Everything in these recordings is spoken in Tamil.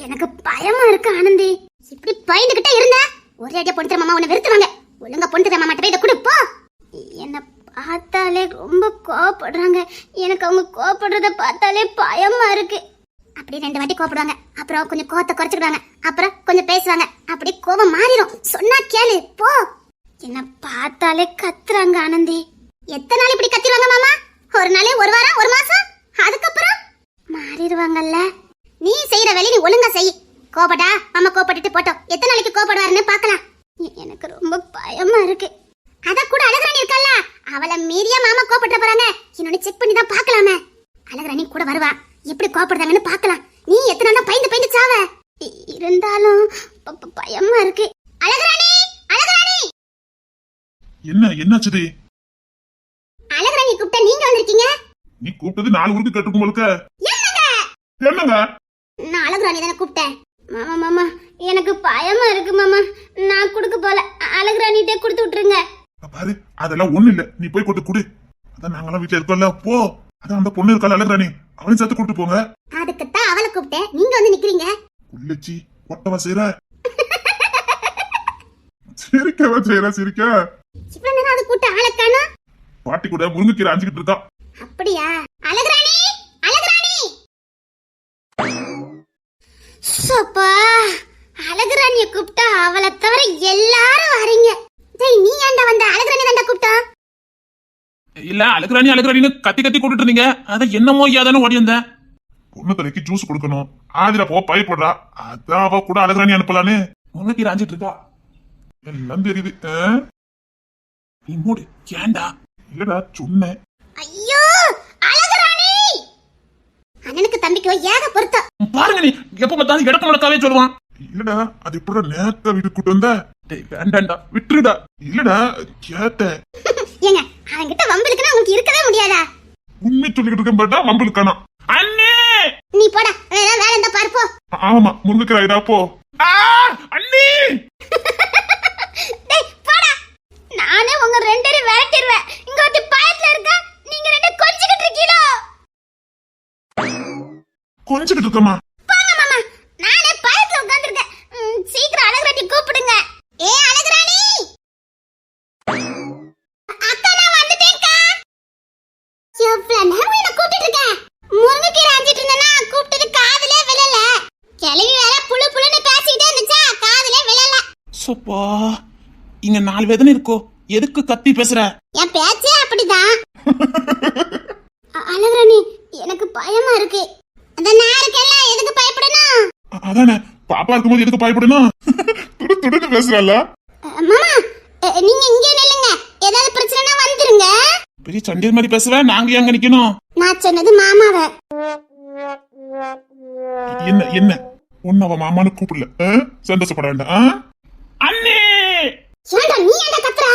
எனக்கு பயமா இருக்கு ஆனந்தி. இப்படி பயந்துகிட்டே இருந்தா ஒரே அடியா பொண்ணு மாமா உன்னை வெறுத்துவாங்க. ஒழுங்கா பொண்ணு மாமா கிட்ட போய் இதை கொடுப்போ. என்ன பார்த்தாலே ரொம்ப கோவப்படுறாங்க. எனக்கு அவங்க கோவப்படுறத பார்த்தாலே பயமா இருக்கு. அப்படி 2 வாட்டி கோவப்படுவாங்க, அப்புறம் கொஞ்சம் கோவத்தை குறைச்சிடுவாங்க, அப்புறம் கொஞ்சம் பேசுவாங்க, அப்படி கோவம் மாறிடும். சொன்னா கேளு போ. என்ன பார்த்தாலே கத்துறாங்க ஆனந்தி. எத்தனை நாள் இப்படி கத்திடுவாங்க மாமா? ஒரு நாளே, ஒரு வாரம், ஒரு மாசம், அதுக்கப்புறம் மாறிடுவாங்கல்ல. நீ செய்யற வேலையை நீ ஒழுங்கா செய். கோபடா மாமா கோபப்பட்டுட்டு போட்டோம். எத்தனை நாளைக்கு கோபப்படுவாருன்னு பார்க்கலாம். எனக்கு ரொம்ப பயமா இருக்கு. அத கூட அழகராணி இருக்கல்ல, அவளை மீறியா மாமா கோபப்பட்டு போறாங்க. இன்னொன்னு செக் பண்ணி தான் பார்க்கலாமே. அழகராணி கூட வருவா, எப்படி கோபப்படுறாங்கன்னு பார்க்கலாம். நீ எத்தனை நாளா பயந்து சாவ. இருந்தாலும் பயமா இருக்கு. அழகராணி, அழகராணி. என்னாச்சுது? அழகராணி கூப்பிட்ட நீங்க வந்திருக்கீங்க. நீ கூப்பிட்டது 4 ஊருக்கு கேட்டுக்கும் போலுக்க. என்னங்க? நான் அழகராணி தானே கூப்பிட்டேன். மாமா மாமா எனக்கு பயமா இருக்கு மாமா. நான் குடுக்க போல. அழகராணிட்டே கொடுத்து விட்டுருங்க. பாரு, அதெல்லாம் ஒண்ணு இல்ல. நீ போய் கொடுத்து குடு. அதான் நாங்கெல்லாம் வீட்டுல இருக்கோம்ல. போ. அதான் அந்த பொண்ணு இருக்கா அழகராணி, அவளையும் சேர்த்து கூட்டு போங்க. அதுக்குத்தான் அவளை கூப்பிட்டேன். நீங்க வந்து நிக்கிறீங்க. உள்ளச்சி ஒட்டவா செய்யற? சிரிக்கவா செய்யற? சிரிக்க இவ்வளவு நேரம் அது கூட்ட ஆளை காணோம். பாட்டி கூட முருங்கைக்கீரை அஞ்சுக்கிட்டு இருக்கா. அப்படியா? அழகராணி, அழகராணி. சப்பா, அழகராணிய கூப்பிட்டா அவளை தவிர எல்லாரும் வரீங்க. டேய், நீ ஏன்டா வந்த? அழகராணி தான்டா கூப்பிட்டா. இல்ல, அழகராணின்னு கத்தி கூட்டிட்டு இருந்தீங்க. அத என்னமோ ஏதானு ஓடி வந்தேன். பொண்ணு தலைக்கு ஜூஸ் கொடுக்கணும். ஆதிரா போ பயப்படுறா. அதான் அவ கூட அழகராணி அனுப்பலான்னு முருங்கைக்கீரை அஞ்சிட்டு இருக்கா. எல்லாம் தெரியுது. நீ மூடு. ஏண்டா? இல்லடா சொன்னேன். ஐயோ அழகராணி. அண்ணனுக்கு தம்பிக்கு ஏக பொருத்தம். பாருங்க, நீ எப்ப பார்த்தாலும் இடக்க முடக்காவே சொல்லுவான். இல்லடா, அது எப்படா நேத்த வீடு கூட்டு வந்த? வேண்டாண்டா, விட்டுருடா. இல்லடா கேட்டேன். ஏங்க, அவன்கிட்ட வம்பலுக்குன்னா உங்களுக்கு இருக்கவே முடியாதா? உண்மை சொல்லிக்கிட்டு இருக்கேன் பாட்டா வம்பலுக்கானா? அண்ணே நீ போடா, வேற வேலை இருந்தா பாரு போ. ஆமா, முருங்கைக்கீரை போ. அண்ணி டேய் போடா. நானே உங்க 2 பேரும் விரட்டிடுவேன். இங்க ஒரு பயத்துல இருக்க, நீங்க 2 கொஞ்சிக்கிட்டு இருக்கீங்களோ? கொஞ்சிக்கிட்டு இருக்கமா? போங்க மாமா, நானே பயத்துல உட்கார்ந்திருக்கேன். சீக்கிரம் அழகராணி கூப்பிடுங்க. ஏ அழகராணி. அக்கா நான் வந்துட்டேன்க்கா. எவ்வளவு நேரம் என்ன கூப்பிட்டு இருக்கேன்? முருங்கைக்கீரை அஞ்சிட்டு இருந்தேனா கூப்பிட்டது காதுலே விழல. கிளவி வேற புளு புளுன்னு பேசிட்டே இருந்துச்சா, காதுலே விழல. சப்பா, இங்க 4 வேதனை இருக்கோ. எதுக்கு கத்தி பேசுற? என் பேச்சே அப்படிதான். அழகராணி, எனக்கு பயமா இருக்கு. அந்த நாருக்கெல்ல எதுக்கு பயப்படணும்? அதானே, பாப்பா இருக்கும்போது எதுக்கு பயப்படணும்? துடுன்னு பேசுறல்ல. மாமா, நீங்க இங்கே நில்லுங்க. ஏதாவது பிரச்சனைனா வந்துருங்க. பெரிய சண்டியர் மாதிரி பேசுவேன். நாங்க எங்க நிக்கணும்? நான் சொன்னது மாமாவை. என்ன உன்ன அவ மாமான்னு கூப்பிடல. சந்தோஷப்பட வேண்டாம். அண்ணே, ஏண்டா நீ ஏண்டா கத்துற?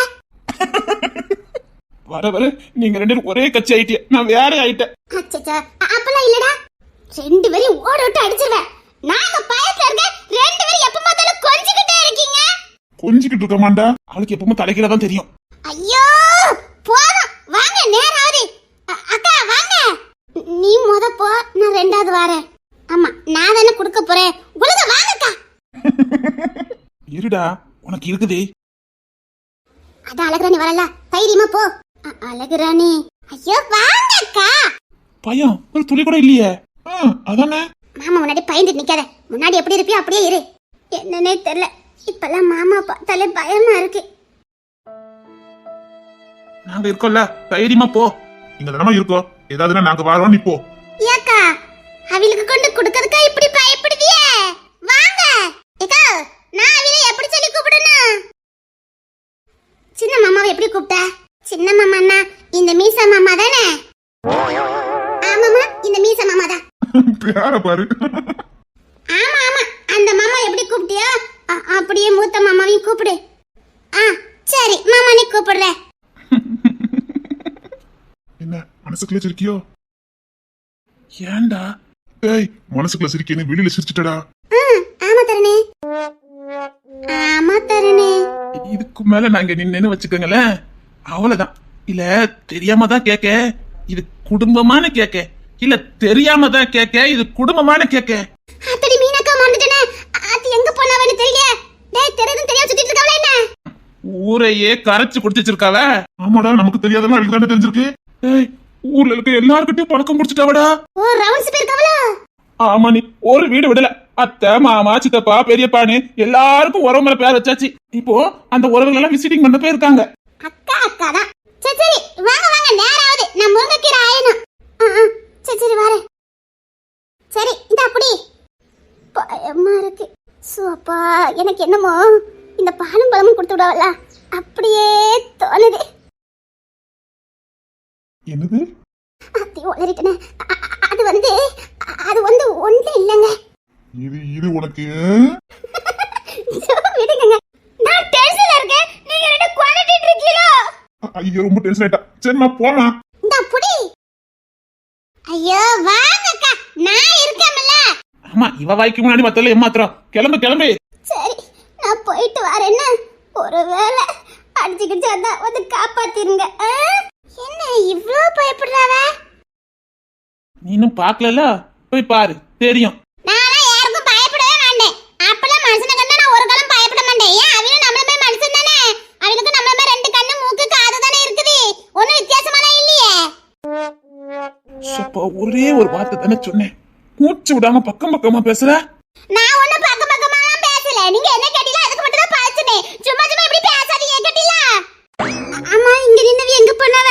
வர நீங்க 2 பேரும் ஒரே கட்சி ஆயிட்டிய. நான் வேற ஆயிட்டேன். அச்சச்சா, அப்பலாம் இல்லடா. 2 பேரும் ஓட விட்டு அடிச்சிருவேன். நாங்க பயத்துல இருக்க. 2 பேரும் எப்ப பார்த்தாலும் கொஞ்சிக்கிட்டே இருக்கீங்க. கொஞ்சிக்கிட்டு இருக்க மாட்டா. அவளுக்கு எப்பவுமே தலைக்கீழ தான் தெரியும். ஐயோ போதும், வாங்க, நேரம் ஆகுது. அக்கா வாங்க. நீ முத போ, நான் 2வது வரேன். ஆமா, நான் தானே குடுக்க போறேன். ஒழுங்கா வாங்கக்கா. இருடா, உனக்கு இருக்குதே. அதான் அழகராணி வரல, தைரியமா போ. அழகராணி, ஐயோ வாங்கக்கா. பயம் ஒரு துளி கூட இல்லையே. அதானே. மாமா முன்னாடி பயந்து நிக்காத. முன்னாடி எப்படி இருப்பியோ அப்படியே இரு. என்னன்னே தெரியல, இப்பெல்லாம் மாமா பார்த்தாலே பயமா இருக்கு. நாங்க இருக்கோம்ல, தைரியமா போ. இங்க தானமா இருக்கோம். ஏதாவதுனா நாங்க வரோம், நீ போ. ஏக்கா, அவளுக்கு கொண்டு குடுக்கறதுக்கா இப்படி பயப்படுதியே? வாங்க. ஏக்கா, நான் அவளை எப்படி சொல்லி கூப்பிடணும்? சின்ன மாமாவை எப்படி கூப்பிட்ட? சின்ன மாமான்னா இந்த மீசா மாமா தானே? ஆமாமா, இந்த மீசா மாமா தான். பேர பாரு. ஆமா ஆமா, அந்த மாமா எப்படி கூப்பிட்டியோ அப்படியே மூத்த மாமாவையும் கூப்பிடு. சரி, மாமா நீ கூப்பிடுற. என்ன மனசுக்குள்ள சிரிக்கியோ? ஏண்டா? ஏய், மனசுக்குள்ள சிரிக்கேன்னு வெளியில சிரிச்சிட்டடா. ஆமா தரணே, ஆமா தரணே. இதுக்கு மேல நாங்க நின்னு வச்சுக்கோங்களேன், அவ்வளவுதான். இல்ல தெரியாம தான் கேக்க, இது குடும்பமான கேக்க. இல்ல தெரியாம தான் கேக்க, இது குடும்பமான கேக்க. அத்தடி மீனாக்கா வந்துட்டேன். ஊரையே கரைச்சு குடிச்சு வச்சிருக்காவ. ஆமாடா, நமக்கு தெரியாதெல்லாம் அவளுக்கு தானே தெரிஞ்சிருக்கு. ஏய், ஊர்ல இருக்க எல்லார்கிட்டயும் பழக்கம் முடிச்சிட்டாவடா. ஓ ரவுண்ட்ஸ் போயிருக்காவளா? ஆமா, நீ ஒரு வீடு விடல. அத்தை, மாமா, சித்தப்பா, பெரியப்பான்னு எல்லாருக்கும் உறவு மேல பேர் வச்சாச்சு. இப்போ அந்த உறவுகள் எல்லாம் விசிட்டிங் பண்ண போயிருக்காங்க. அக்கா அக்கா தான். சரி சரி வாங்க வாங்க, நேராவது நான் முருங்கைக்கீரை ஆயணும். சரி சரி வரேன். சரி இந்த அப்படி பயமா இருக்கு. சோப்பா, எனக்கு என்னமோ இந்த பாலும் பழமும் கொடுத்து விடாவல அப்படியே தோணுது. என்னது? அத்தி உளறிட்டேனே. அது வந்து ஒண்ணு இல்லைங்க. இது உனக்கு விடுங்க, நான் டென்ஷன்ல இருக்கேன். நீங்க ரெண்டு குவாலிட்டிட்டு இருக்கீங்களோ? ஐயோ, ரொம்ப டென்ஷன் ஆயிட்டா. சரிம்மா போமா. இந்த புடி. ஐயோ வாங்கக்கா, நான் இருக்கேன்ல. ஆமா, இவ வாய்க்கு முன்னாடி மத்தல ஏமாத்துறோம். கிளம்பு கிளம்பு. சரி நான் போயிட்டு வரேன்னு. ஒருவேளை அடிச்சுக்கிட்டு வந்தா வந்து காப்பாத்திருங்க. என்ன இவ்ளோ பயப்படுறாவ? நீனும் பாக்கல, போய் பாரு, தெரியும். நான்லாம் யாருக்கும் பயப்படவே மாட்டேன். அப்பலாம் மனுஷன கண்டா நான் ஒரு காலம் பயப்பட மாட்டேன். ஏன் அவங்களும் நம்மள மாதிரி மனுஷன் தானே? அவங்களுக்கு நம்மள மாதிரி ரெண்டு கண்ணு மூக்கு காது தானே இருக்குது. ஒண்ணும் வித்தியாசமாலாம் இல்லையே. சப்பா, ஒரே ஒரு வார்த்தை தானே சொன்னேன். மூச்சு விடாம பக்கம் பக்கமா பேசுற. நான் ஒண்ணும் பக்கம் பக்கமாலாம் பேசல. நீங்க என்ன கேட்டீங்களோ அதுக்கு மட்டும் தான் பேசுனேன். சும்மா சும்மா இப்படி பேசாதீங்க, கேட்டீங்களா? அம்மா இங்க நின்னவி எங்க போனவ?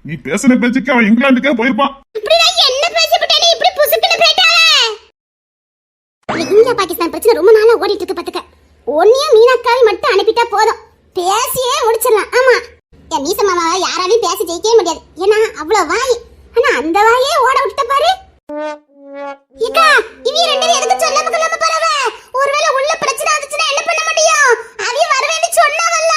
நீ பேசுன பேச்சுக்கு அவன் இங்கிலாந்துக்கே போயிருப்பான். இப்படி நான் என்ன பேசிவிட்டேன்? நீ இப்படி புசுக்குன்னு போயிட்டாவே. இந்தியா பாகிஸ்தான் பிரச்சனை ரொம்ப நாளா ஓடிட்டு இருக்கு பாத்துக்க. ஒன்னியும் மீனாக்காவை மட்டும் அனுப்பிட்டா போதும், பேசியே முடிச்சிடலாம். ஆமா, என் மீச மாமாவை யாராலையும் பேசி ஜெயிக்கவே முடியாது. ஏன்னா அவ்வளவு வாய். ஆனா அந்த வாயே ஓட விட்ட பாரு. ஏக்கா, இவங்க ரெண்டு பேரும் எதுக்கு சொல்லாம கொள்ளாம போறவ? ஒருவேளை உள்ள பிரச்சனை வந்துச்சுன்னா என்ன பண்ண முடியும்? அவிய வரவேன்னு சொன்னாவல்ல.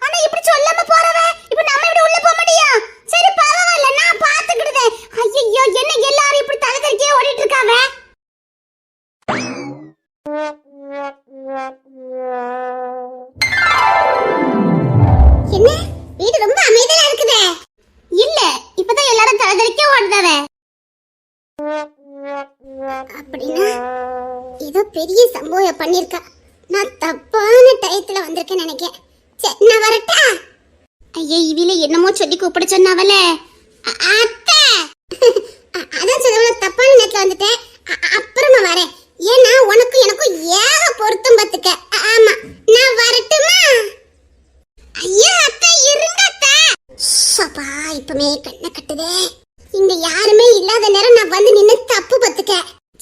ஆனா இப்படி சொல்லாம போறவ, இப்ப நம்ம இப்படி உள்ள போக முடியும்? சரி பரவாயில்ல, நான் பாத்துக்கிடுதேன். ஐயோ, என்ன எல்லாரும் இப்படி தலை தெறிக்கே ஓடிட்டு இருக்காவ? என்ன வீடு ரொம்ப அமைதியா இருக்குதே. இல்ல, இப்பதான் எல்லாரும் தலை தெறிக்கே ஓடுதாவ. அப்படின்னா ஏதோ பெரிய சம்பவம் பண்ணிருக்கா. நான் தப்பான டயத்துல வந்திருக்கேன் நினைக்கிறேன். சரி நான் வரட்டா? ஐயோ, இவில என்னமோ சொல்லி கூப்பிட சொன்னாவல. அத்தை, அதான் சொன்னவள தப்பான நேரத்துல வந்துட்டேன். அப்புறமா வரேன். ஏன்னா உனக்கும் எனக்கும் ஏக பொருத்தம் பத்துக்க. ஆமா, நான் வரட்டுமா? ஐயோ அத்தை, இருங்க அத்தை. சப்பா, இப்பமே கண்ணை கட்டுதே. இங்க யாருமே இல்லாத நேரம் நான் வந்து நின்னு தப்பு பத்துக்க.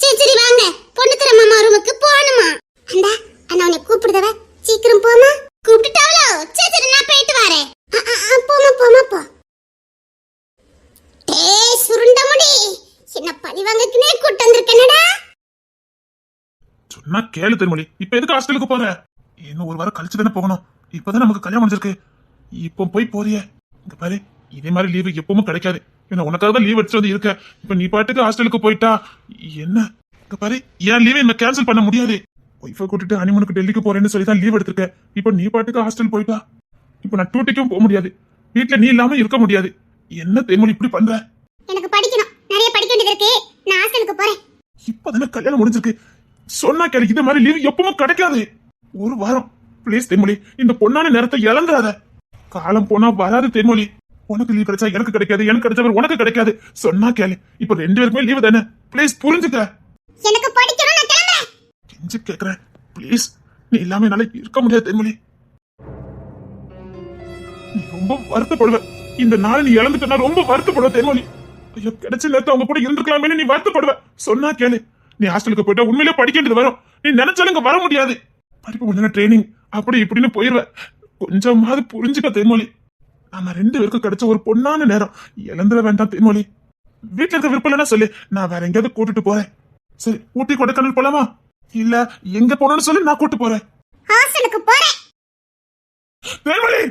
சரி சரி வாங்க, பொண்ணு தர மாமா ரூமுக்கு போகணுமா? அண்டா அண்ணா உன்னை கூப்பிடுதவ, சீக்கிரம் போமா. கூப்பிட்டுட்டாவளோ? சரி சரி நான் போயிட்டு வரேன். போமா போமா போ. டேய் சுருண்ட முடி, என்ன பழி வாங்கக்குனே கூட்டி வந்திருக்கேனடா. சொன்னா கேளு திருமொழி. இப்ப எதுக்கு ஹாஸ்டலுக்கு போற? இன்னும் ஒரு வாரம் கழிச்சு தானே போகணும். இப்பதான் நமக்கு கல்யாணம் முடிஞ்சிருக்கு. இப்போ போய் போறிய? இங்க பாரு, இதே மாதிரி லீவு எப்பவும் கிடைக்காது. ஏன்னா உனக்காக தான் லீவ் எடுத்து வந்து இருக்க. இப்ப நீ பாட்டுக்கு ஹாஸ்டலுக்கு போயிட்டா என்ன? இங்க பாரு, என் லீவை என்ன கேன்சல் பண்ண முடியாது. ஒய்ஃபை கூட்டிட்டு ஹனிமூனுக்கு டெல்லிக்கு போறேன்னு சொல்லி தான் லீவ் எடுத்திருக்க. இப்ப நீ பாட்டுக்கு ஹாஸ்டல் போயிட்டா இப்ப நான் டூட்டிக்கும் போக முடியாது. வீட்டுல நீ இல்லாம இருக்க முடியாது. என்ன தேமொழி இப்படி பண்ற? எனக்கு படிக்கணும், நிறைய படிக்க வேண்டியது இருக்கு. நான் ஹாஸ்டலுக்கு போறேன். இப்பதானே கல்யாணம் முடிஞ்சிருக்கு. சொன்னா கேளு, இதே மாதிரி லீவ் எப்பவும் கிடைக்காது. ஒரு வாரம் பிளீஸ் தேமொழி, இந்த பொண்ணான நேரத்தை இழந்துடாத. காலம் போனா வராது தேமொழி. உனக்கு லீவ் கிடைச்சா எனக்கு கிடைக்காது, எனக்கு கிடைச்சா உனக்கு கிடைக்காது. சொன்னா கேளு, இப்ப ரெண்டு பேருக்குமே லீவு தானே. பிளீஸ் புரிஞ்சுக்க. எனக்கு படிக்கணும், நான் கிளம்புறேன். கெஞ்சி கேக்குறேன் பிளீஸ். நீ இல்லாம என்னால இருக்க முடியாது தேமொழி. நீ ரொம்ப வருத்தப்படுவ. இந்த நாளை நீ இழந்துட்டா ரொம்ப வருத்தப்படுவ தேமொழி. ஐயோ, கிடைச்ச நேரத்தை அவங்க கூட இருந்துக்கலாமே. நீ வருத்தப்படுவ. சொன்னா கேளு, நீ ஹாஸ்டலுக்கு போயிட்டா உண்மையிலே படிக்க வேண்டியது வரும். நீ நினைச்சாலும் இங்க வர முடியாது. படிப்பு கொஞ்சம் ட்ரைனிங் அப்படி இப்படின்னு போயிருவ. கொஞ்சமாவது புரிஞ்சுக்க தேமொழி. நம்ம ரெண்டு பேருக்கும் கிடைச்ச ஒரு பொண்ணான நேரம் இழந்துட வேண்டாம் தேமொழி. வீட்டுல இருக்க விருப்பம் இல்லைன்னா சொல்லு, நான் வேற எங்கேயாவது கூட்டிட்டு போறேன். சரி, ஊட்டி கொடைக்கானல் போலாமா? இல்ல எங்க போனோம்னு சொல்லி நான் கூட்டு போறேன். ஹாஸ்டலுக்கு போறேன். தேமொழி,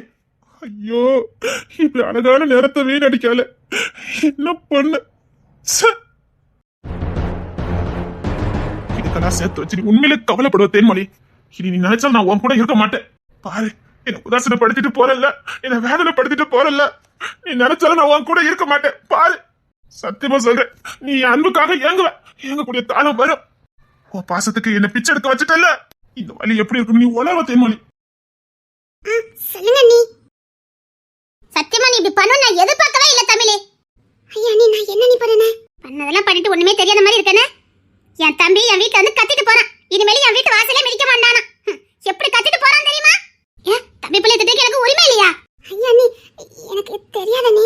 ஐயோ, இப்படி அழகான நேரத்தை வீணடிக்கால. என்ன பண்ண? இதுக்கெல்லாம் சேர்த்து வச்சு நீ உண்மையிலே கவலைப்படுவ தேன்மொழி. இனி நீ நினைச்சாலும் நான் உன் கூட இருக்க மாட்டேன். பாரு, என்ன உதாசனப்படுத்திட்டு போறல்ல, என்ன வேதனைப்படுத்திட்டு போறல்ல. நீ நினைச்சாலும் நான் உன் கூட இருக்க மாட்டேன். பாரு, சத்தியமா சொல்றேன், நீ என் அன்புக்காக ஏங்கக்கூடிய காலம் வரும். உன் பாசத்துக்கு என்ன பிச்சை எடுக்க வச்சுட்டல்ல, இந்த வழி எப்படி இருக்கும் நீ உலக தேன்மொழி. சொல்லுங்க நீ. சத்தியமா நீ இப்படி பண்ணு நான் எதிர்பார்க்கவே இல்ல தமிழே. ஐயா நீ நான் என்ன நீ பண்ணதெல்லாம் பண்ணிட்டு ஒண்ணுமே தெரியாத மாதிரி இருக்கேனே. என் தம்பி என் வீட்ல வந்து கத்திட்டு போறான். இனிமேல் என் வீட்டு வாசலே மிதிக்க மாட்டானா. எப்படி கத்திட்டு போறான் தெரியுமா? ஏன் தம்பி பிள்ளை திட்டுக்கு எனக்கு உரிமை இல்லையா? ஐயா நீ எனக்கு தெரியாத நீ.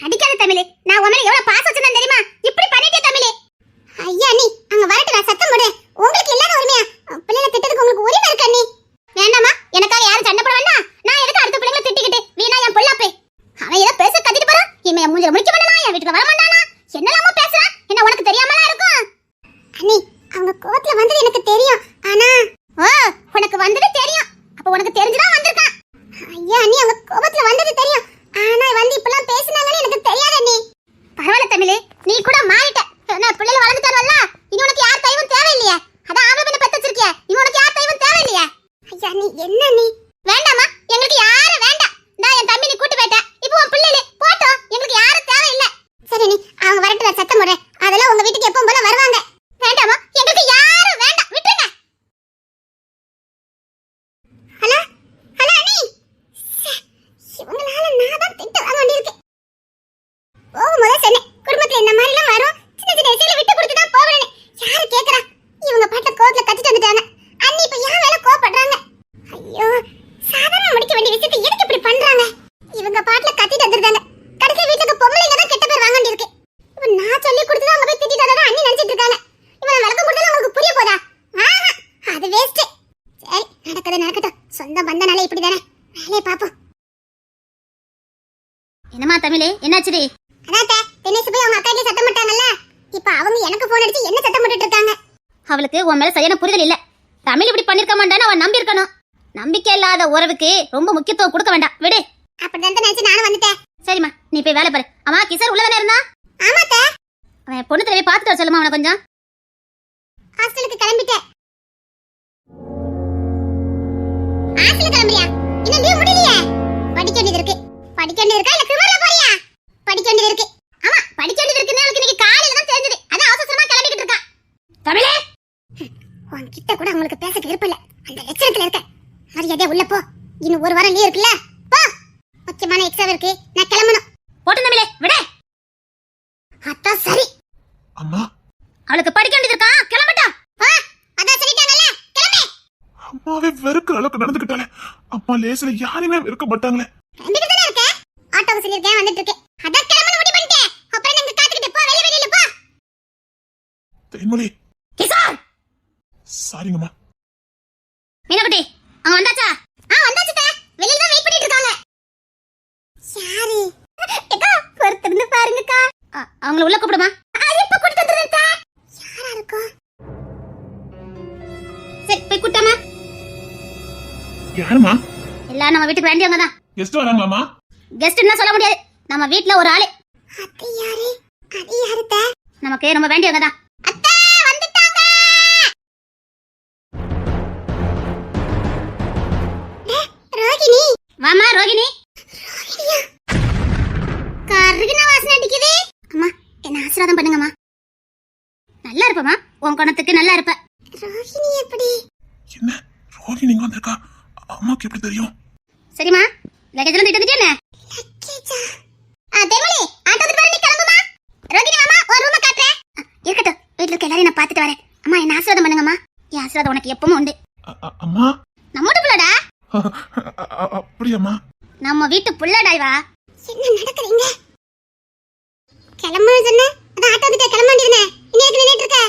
அடிக்காத தமிழே. நான் உன் மேல எவ்வளவு பாசம் வச்சிருந்தேன் தெரியுமா? இப்படி பண்ணிட்டே தமிழே. ஐயா நீ அங்க வரட்டு நான் சத்தம் போடு. உங்களுக்கு இல்லாத உரிமையா? பிள்ளைகளை திட்டதுக்கு உங்களுக்கு உரிமை இருக்கா நீ? வேண்டாமா எனக்காக யாரும் சண்டை போட வேண்டாம். நான் எதுக்கு அடுத்த பிள்ளைகளை திட்டிக்கிட்டு வீணா என் பொல்லாப்பே. அவன் ஏதோ பேச கத்திட்டு போறான். இவன் மூஞ்சில முடிக்க வேண்டாம். என் வீட்டுக்கு வர மாட்டானா? என்னலாமோ பேசுறான். என்ன உனக்கு தெரியாமலா இருக்கும்? அண்ணி அவங்க கோவத்துல வந்தது எனக்கு தெரியும். ஆனா உனக்கு வந்தது தெரியும். அப்ப உனக்கு தெரிஞ்சுதான் வந்திருக்கான். ஐயா அண்ணி அவங்க கோவத்துல வந்தது தெரியும். ஆனா வந்து இப்பலாம் பேசினாங்கன்னு எனக்கு தெரியாது அண்ணி. பரவாயில்ல தமிழே நீ கூட மாறிட்ட. நான் பிள்ளைல வளர்ந்துட்டானல்ல. இனி உனக்கு யார் தெய்வம் தேவையில்லையே. அதான் ஆம்பளை பெண்ணை பெத்து வச்சிருக்கிய. இனி உனக்கு யார் தெய்வம் தேவையில்லையே. ஐயா நீ என்ன நீ? வேண்டாமா எங்களுக்கு யாரும் வேண்டாம். நான் என் தம்பி நீ கூட்டி போயிட்ட. இப்போ உன் பிள்ளைல போட்டோம். எங்களுக்கு யாரும் தேவையில்லை. சரி நீ அவங்க வரட்டு நான் சத்தம் போடுறேன். அதெல்லாம் உங்க வீட்டுக்கு எப்பவும் போல வருவாங்க. வேண்டாமா எங்களுக்கு யாரும் வேண்டாம் விட்டுருங்க. ஹலோ ஹலோ அண்ணி. இவங்களால நான் தான் திட்டு வாங்க வேண்டியிருக்கு. போகும்போது சொன்னேன் குடும்பத்துல இந்த மாதிரி எல்லாம் வரும். சின்ன சின்ன விஷயங்களை விட்டு கொடுத்து தான் போவேன்னு. யாரு கேக்குறா? இவங்க பாட்டுல கோவத்துல கத்திட்டு வந்துட்டாங்க. அண்ணி இப்ப ஏன் மேல கோவப்படுறாங்க? ஐயோ சாதாரண முடிக்க வேண்டிய விஷயத்தை எதுக்கு இப்படி பண்றாங்க? இவங்க பாட்டுல கத்திட்டு வந்துருக்காங்க. கடைசி வீட்டுக்கு பொம்பளைங்க தான் கெட்ட பேர் வாங்க வேண்டியிருக்கு. இப்ப நான் சொல்லி கொடுத்து அவங்க போய் திட்டிட்டு வரதா அண்ணி நினைச்சிட்டு இருக்காங்க. இவன் விளக்கம் கொடுத்தாலும் உங்களுக்கு புரிய போதா? ஆஹா அது வேஸ்ட். சரி நடக்கது நடக்கட்டும். சொந்த பந்தனால இப்படிதானே. வேலையை பாப்போம். என்னமா தமிழே என்னாச்சுடி? அதாத்தே தினேஷ் போய் அவங்க அக்காட்டே சத்தம் போட்டாங்கல்ல. இப்ப அவங்க எனக்கு போன் அடிச்சு என்ன சத்தம் போட்டுட்டு இருக்காங்க? அவளுக்கு உன் மேல சரியான புரிதல் இல்ல. தமிழ் இப்படி பண்ணிருக்க மாட்டான்னு அவன் நம்பி இருக்கணும். நம்பிக்கை இல்லாத உறவுக்கு ரொம்ப முக்கியத்துவம் கொடுக்க வேண்டாம் விடு. அப்படிதான் நினைச்சு நானும் வந்துட்டேன். சரிம்மா நீ போய் வேலை பாரு. அம்மா கிஷோர் உள்ளதானே இருந்தா? ஆமாத்தே. அவன் பொண்ணு தலையை பார்த்துட்டு வர சொல்லுமா அவனை கொஞ்சம். ஹாஸ்டலுக்கு கிளம்பிட்டேன். ஹாஸ்டலுக்கு கிளம்புறியா? இன்னும் லீவ் முடியலையே. படிக்க வேண்டியது இருக்கு. படிக்க வேண்டியது இருக்கா இல்ல கிமர்ல போறியா? படிக்க வேண்டியது இருக்கு. ஆமா படிக்க வேண்டியது இருக்குன்னு அவளுக்கு இன்னைக்கு காலையில தான் தெரிஞ்சது. அதான் அவசரமா கிளம்பிக்கிட்டு இருக்கா. தமிழே உன் கிட்ட கூட அவங்களுக்கு பேச விருப்பம் இல்ல. அந்த லட்சணத்துல இருக்க. மரியாதையா உள்ள போ. இன்னும் ஒரு வாரம் லீவ் இருக்குல்ல. போ. முக்கியமான எக்ஸாம் இருக்கு. நான் கிளம்பணும். போட்டு தமிழே விடு. அத்தா சரி. அம்மா அவளுக்கு படிக்க வேண்டியது இருக்கா? கிளம்பட்டா. அதான் சொல்லிட்டாங்கல்ல கிளம்பு. அம்மாவே வெறுக்கிற அளவுக்கு நடந்துக்கிட்டாலே. அம்மா லேசில யாரையுமே வெறுக்க மாட்டாங்களே. கிளம்பிட்டு தானே இருக்க. ஆட்டோ சொல்லிருக்கேன் வந்துட்டு இருக்கேன். அதான் கிளம்பணும் முடிவு பண்ணிட்டேன். அப்புறம் நீங்க காத்துக்கிட்டு போ. வெளியில போ. தேன்மொழி கிஷோர் சாரிங்கம்மா. மீனாக்குட்டி அவங்க வந்தாச்சா? வந்தாச்சு தே. வெளியில தான் வெயிட் பண்ணிட்டு இருக்காங்க. யாரு? ஏக்கா பொறுத்திருந்து பாருங்கக்கா. அவங்கள உள்ள கூப்பிடுமா? இப்ப கூட்டிட்டு வந்துறேன் தே. யாரா இருக்கும்? சரி போய் கூட்டமா. யாருமா? எல்லாம் நம்ம வீட்டுக்கு வேண்டியவங்க தான். கெஸ்ட் வராங்களாமா? கெஸ்ட்னா சொல்ல முடியாது. நம்ம வீட்ல ஒரு ஆளு. அது யாரு? அது யாரு தே? நமக்கு ரொம்ப வேண்டியவங்க தான். அத்தை வந்துட்டாங்க. ரோகிணி வாமா ரோகிணி. ரோகிணியா? கருகின வாசனை அடிக்குது. அம்மா என்ன ஆசீர்வாதம் பண்ணுங்கம்மா. நல்லா இருப்பமா. உன் குணத்துக்கு நல்லா இருப்ப. ரோகிணி எப்படி? என்ன ரோகிணி இங்க வந்திருக்கா? அம்மாக்கு எப்படி தெரியும்? சரிமா லக்கேஜ் எல்லாம் திட்டு என்ன? லக்கேஜா? தேமலி ஆட்டோ எடுத்து வரணும் கிளம்புமா. ரோகிணி மாமா ஒரு ரூம் காட்றேன். இருக்கட்டும் வீட்ல இருக்க எல்லாரையும் நான் பாத்துட்டு வரேன். அம்மா என்ன ஆசீர்வாதம் பண்ணுங்கம்மா. என் ஆசீர்வாதம் உனக்கு எப்பவும் உண்டு. அம்மா நம்ம வீட்டு புள்ளடா. அப்படியாம்மா? நம்ம வீட்டு புள்ளடா இவா. என்ன நடக்குறீங்க? கிளம்புறது என்ன? அத ஆட்டோ எடுத்து கிளம்ப வேண்டியதுனே. இன்னும் எதுக்கு நின்னுட்டு இருக்க?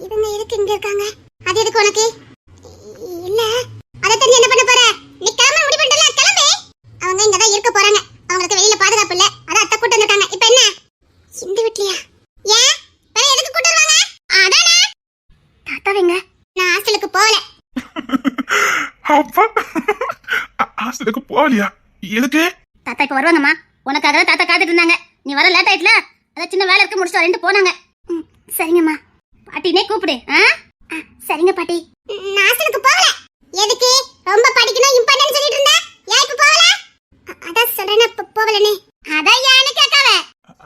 இவங்க எதுக்கு இங்க இருக்காங்க? அது எதுக்கு உனக்கு? இல்ல அத தெரிஞ்சு என்ன பண்ண போற? நீ கிளம்ப முடிவு பண்ணிட்டல கிளம்பு. அவங்க இங்க தான் இருக்க போறாங்க. அவங்களுக்கு வெளியில பாதுகாப்பு இல்ல. அத அத்தை கூட்டி வந்திருக்காங்க. இப்போ என்ன? இந்த வீட்லயா? ஏன்? வேற எதுக்கு கூட்டி வருவாங்க? அதானே. தாத்தாவங்க நான் ஹாஸ்டலுக்கு போகல. அப்பா ஹாஸ்டலுக்கு போகலையா? எதுக்கு? தாத்தா இப்ப வருவாங்கம்மா. உனக்காக தான் தாத்தா காத்துட்டு இருந்தாங்க. நீ வர லேட் ஆயிட்டல. அத சின்ன வேலை இருக்கு முடிச்சிட்டு வரேன்னு போனாங்க. சரிங்கம்மா. பாட்டினே கூப்பிடு. சரிங்க பாட்டி. நான் ஹாஸ்டலுக்கு போகல. எதுக்கு? ரொம்ப படிக்கணும் இம்பார்ட்டன்ட் சொல்லிட்டு இருந்த. ஏன் இப்ப போகல? அத சொல்றேனே போகலனே. அத ஏன்னு கேட்காத.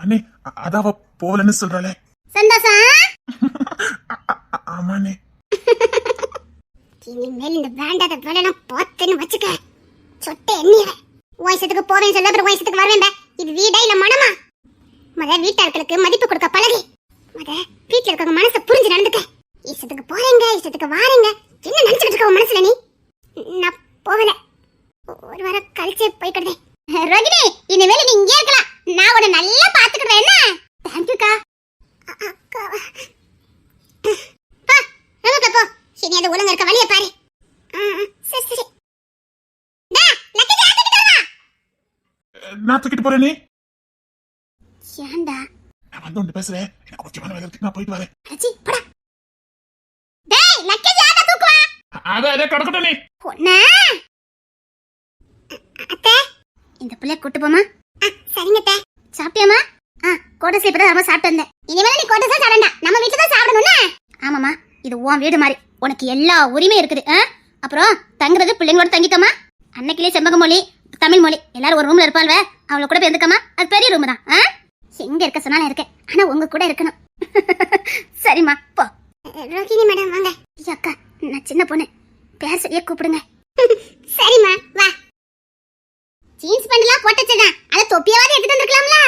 அண்ணே அதாவ போகலன்னு சொல்றாளே. சந்தோஷம். ஆமாண்ணே. இனிமேல் இந்த வேண்டாத வேலைலாம் பார்த்தேன்னு வச்சுக்க. சொட்டை எண்ணியவ வயசத்துக்கு போவேன் சொல்ல அப்புறம் வயசத்துக்கு வருவேன் இது வீடா இல்ல மனமா வீட்டார்களுக்கு மதிப்பு கொடுக்க பழகி வீட்டுல இருக்க மனசை புரிஞ்சு நடந்துக்க இஷ்டத்துக்கு போறீங்க இஷ்டத்துக்கு வாரீங்க என்ன நினைச்சிட்டு இருக்க உன் மனசுல நீ நான் போகல ஒரு வாரம் கழிச்சு போய்க்கிடுவேன் ரோகிணி இனிமேல் நீ இங்கே இருக்கலாம் நான் உன்னை நல்லா பாத்துக்கிடுவேன் என்ன தேங்க்யூக்கா அக்கா போ சரி அது ஒழுங்கா இருக்க வழியை பாரு சரி சரி நான் தூக்கிட்டு போறேன் நீ ஏண்டா நான் வந்து ஒன்று பேசுறேன் எனக்கு முக்கியமான வேலை இருக்கு நான் போயிட்டு வரேன் அச்சி போடா டேய் லக்கேஜ் யாரா தூக்குவா அதே கடக்கட்டும் நீ பொண்ணா அத்தை இந்த புள்ளைய கூட்டு போமா சரிங்க அத்தை சாப்பிட்டியாமா கோட்டை ஸ்லீப் தான் நம்ம சாப்பிட்டு வந்தேன் இனிமேல நீ கோட்டை தான் சாப்பிடண்டா நம்ம வீட்டுல தான் சாப்பிடணும்னா ஆமாமா இது உன் வீடு மாதிரி உனக்கு எல்லா உரிமையும் இருக்குது அப்புறம் தங்குறது பிள்ளைங்களோட தங்கிக்கமா அன்னைக்கிலே செம்பகமொழி தமிழ் மொழி எல்லாரும் ஒரு ரூம்ல இருப்பாள்வ அவளை கூட போயிருந்துக்கமா அது பெரிய ரூம் தான் எங்க இருக்க சொன்னாலும் இருக்கேன் ஆனா உங்க கூட இருக்கணும் சரிம்மா போ ரோகிணி மேடம் வாங்க அக்கா நான் சின்ன பொண்ணு பேர் சரியா கூப்பிடுங்க சரிம்மா வா ஜீன்ஸ் பேண்ட் எல்லாம் போட்டு வச்சிருக்கேன் அத தொப்பியாவது எடுத்துட்டு வந்திருக்கலாம்ல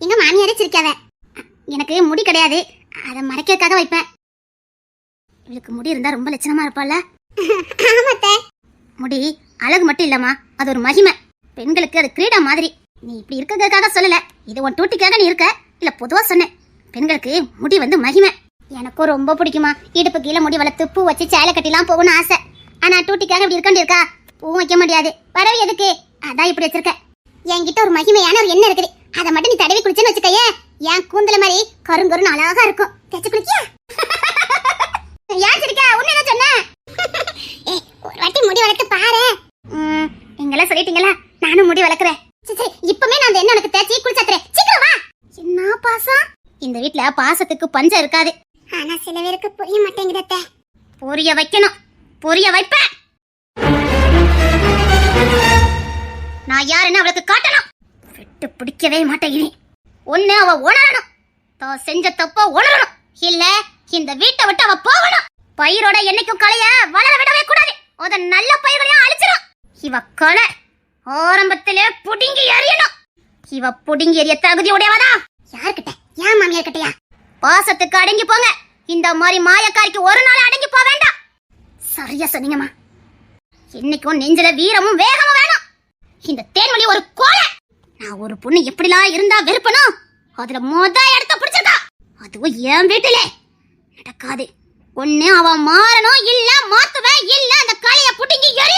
எங்க மாமியாரே சிரிக்காவ எனக்கு முடி கிடையாது அத மறைக்கிறதுக்காக வைப்பேன் இவளுக்கு முடி இருந்தா ரொம்ப லட்சணமா இருப்பாள்ல ஆமாத்தே முடி அழகு மட்டும் இல்லம்மா அது ஒரு மகிமை பெண்களுக்கு அது கிரீடம் மாதிரி நீ இப்படி இருக்கிறதுக்காக சொல்லல இது உன் டூட்டிக்காக நீ இருக்க இல்ல பொதுவா சொன்னேன் பெண்களுக்கு முடி வந்து மகிமை எனக்கும் ரொம்ப பிடிக்குமா இடுப்பு கீழே முடி வளர்த்து பூ வச்சு சேலை கட்டிலாம் போகணும்னு ஆசை ஆனா டூட்டிக்காக இப்படி இருக்கண்டி இருக்கா பூ வைக்க முடியாது பறவை எதுக்கு அதான் இப்படி வச்சிருக்க என்கிட்ட ஒரு மகிமையான ஒரு எண்ணெய் இருக்குது அதை மட்டும் நீ தடவி குளிச்சுன்னு வச்சுக்கையே என் கூந்தல மாதிரி கருங்கருன்னு அழகா இருக்கும் தேச்சு குளிக்கியா ஏன் சரிக்கா உன்ன என்ன சொன்ன ஒரு வாட்டி முடி வளர்த்து பாரு நீங்களாம் சொல்லிட்டீங்களா நானும் முடி வளர்க்குறேன் சரி இப்பமே நான் அந்த எண்ணெய் உனக்கு தேய்ச்சி குளிச்சாத்துறேன் சீக்கிரம் வா என்ன பாசம் இந்த வீட்ல பாசத்துக்கு பஞ்சம் இருக்காது ஆனா சில பேருக்கு புரிய மாட்டேங்குதே புரிய வைக்கணும் புரிய வைப்பேன் நான் யாருன்னு அவளுக்கு காட்டணும் விட்டு பிடிக்கவே மாட்டேங்கிறேன் ஒண்ணு அவ உணரணும் தான் செஞ்ச தப்ப உணரணும் இல்ல இந்த வீட்டை விட்டு அவ போகணும் பயிரோட என்னைக்கும் களைய வளர விடவே கூடாது அத நல்ல பயிர்களையும் அழிச்சிடும் இவ கலை ஆரம்பத்திலே புடுங்கி எறியணும் இவ புடுங்கி எறிய தகுதி உடையவதா யார்கிட்ட ஏன் மாமியார் கிட்டயா பாசத்துக்கு அடங்கி போங்க இந்த மாதிரி மாயக்காரிக்கு ஒரு நாள் அடங்கி போக வேண்டாம் சரியா சொன்னீங்கம்மா என்னைக்கும் நெஞ்சில வீரமும் வேகமும் வேணும் இந்த தேன்மொழி ஒரு கோலை நான் ஒரு பொண்ணு எப்படிலாம் இருந்தா வெறுப்பனும் அதுல இடத்த பிடிச்சிருக்கா அதுவும் என் வீட்டிலே நடக்காது ஒண்ணு அவ மாறணும் இல்ல மாத்துவேன் இல்ல அந்த காளிய புடுங்கி எறி